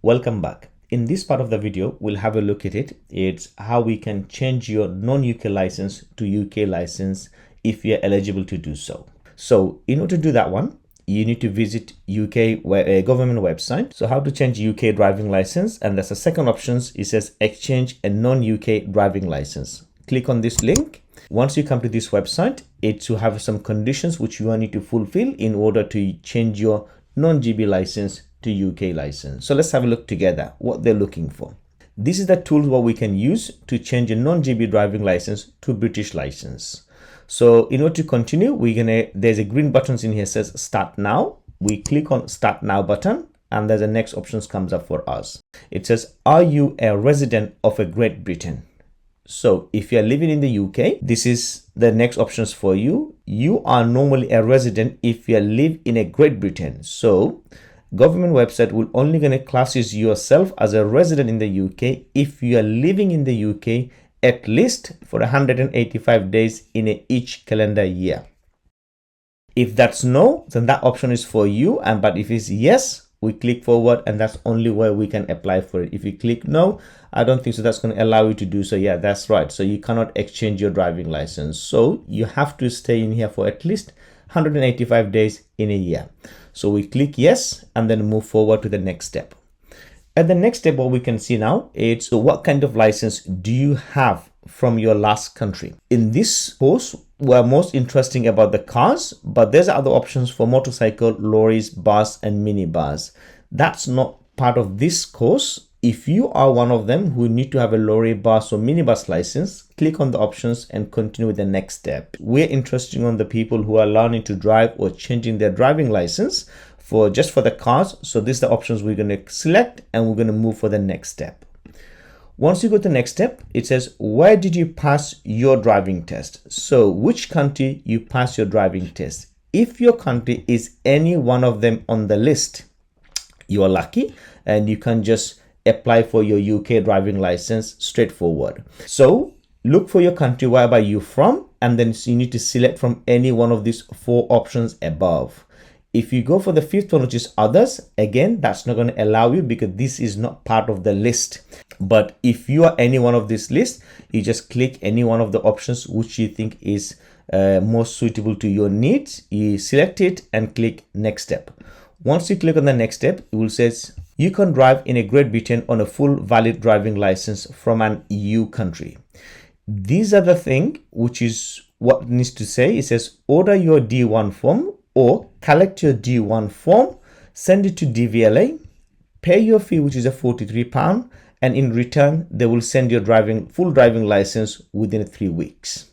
Welcome back. In this part of the video, we'll have a look at it. It's how we can change your non-UK license to UK license if you're eligible to do so. So in order to do that one, you need to visit UK government website. So how to change UK driving license, and there's a second option. It says exchange a non-UK driving license. Click on this link. Once you come to this website, it will have some conditions which you need to fulfill in order to change your non-GB license to UK license. So let's have a look together what they're looking for. This is the tools what we can use to change a non-GB driving license to British license. So in order to continue, there's a green button in here says start now. We click on start now button, and there's the next options comes up for us. It says, are you a resident of a Great Britain? So if you're living in the UK, this is the next options for you. You are normally a resident if you live in a Great Britain. So government website will only going to class yourself as a resident in the UK if you are living in the UK at least for 185 days in each calendar year. If that's no, then that option is for you. But if it's yes, we click forward, and that's only where we can apply for it. If you click no, I don't think so that's going to allow you to do so. Yeah, that's right. So you cannot exchange your driving license. So you have to stay in here for at least 185 days in a year. So we click yes and then move forward to the next step. At the next step, what we can see now is what kind of license do you have from your last country. In this course, we're most interesting about the cars, but there's other options for motorcycle, lorries, bus, and minibus. That's not part of this course. If you are one of them who need to have a lorry, bus, or minibus license, click on the options and continue with the next step. We're interested on the people who are learning to drive or changing their driving license just for the cars. So these are the options we're going to select, and we're going to move for the next step. Once you go to the next step, it says, where did you pass your driving test? So which country you pass your driving test? If your country is any one of them on the list, you are lucky and you can just apply for your UK driving license straightforward. So look for your country wherever you're from, and then you need to select from any one of these four options above. If you go for the fifth one, which is others, again, that's not going to allow you because this is not part of the list. But if you are any one of this list, you just click any one of the options which you think is most suitable to your needs. You select it and click next step. Once you click on the next step, it will say you can drive in a Great Britain on a full valid driving license from an EU country. These are the thing which is what it needs to say. It says order your D1 form or collect your D1 form, send it to DVLA, pay your fee, which is a £43, and in return, they will send your full driving license within 3 weeks.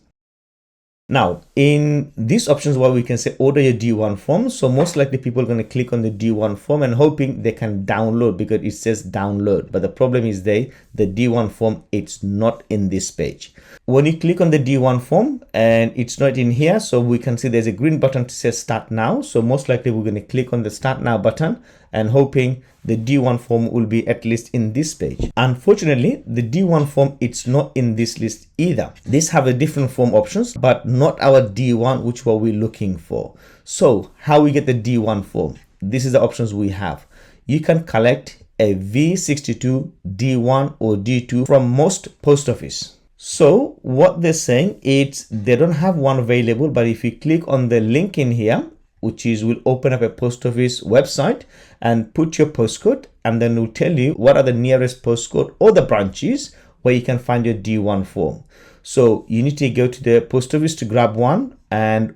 Now, in these options where we can say order your D1 form, so most likely people are going to click on the D1 form and hoping they can download because it says download. But the problem is the D1 form, it's not in this page. When you click on the D1 form and it's not in here, so we can see there's a green button to say start now. So most likely we're going to click on the start now button and hoping the D1 form will be at least in this page. Unfortunately, the D1 form, it's not in this list either. These have a different form options, but not our D1, which what we're looking for. So how we get the D1 form? This is the options we have. You can collect a V62, D1 or D2 from most post office. So what they're saying is they don't have one available, but if you click on the link in here, which is will open up a post office website and put your postcode, and then will tell you what are the nearest postcode or the branches where you can find your D1 form. So you need to go to the post office to grab one,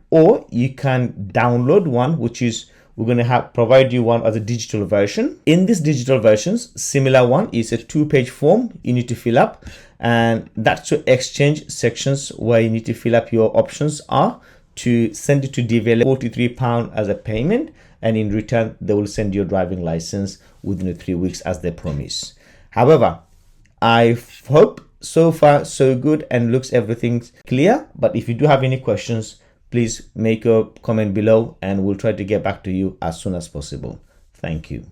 or you can download one, which is we're going to provide you one as a digital version. In this digital versions, similar one is a 2-page form you need to fill up, and that's your exchange sections where you need to fill up your options are to send it to DVLA, £43 as a payment, and in return they will send your driving license within 3 weeks as they promise. However, I hope so far so good and looks everything's clear, but if you do have any questions, please make a comment below and we'll try to get back to you as soon as possible. Thank you.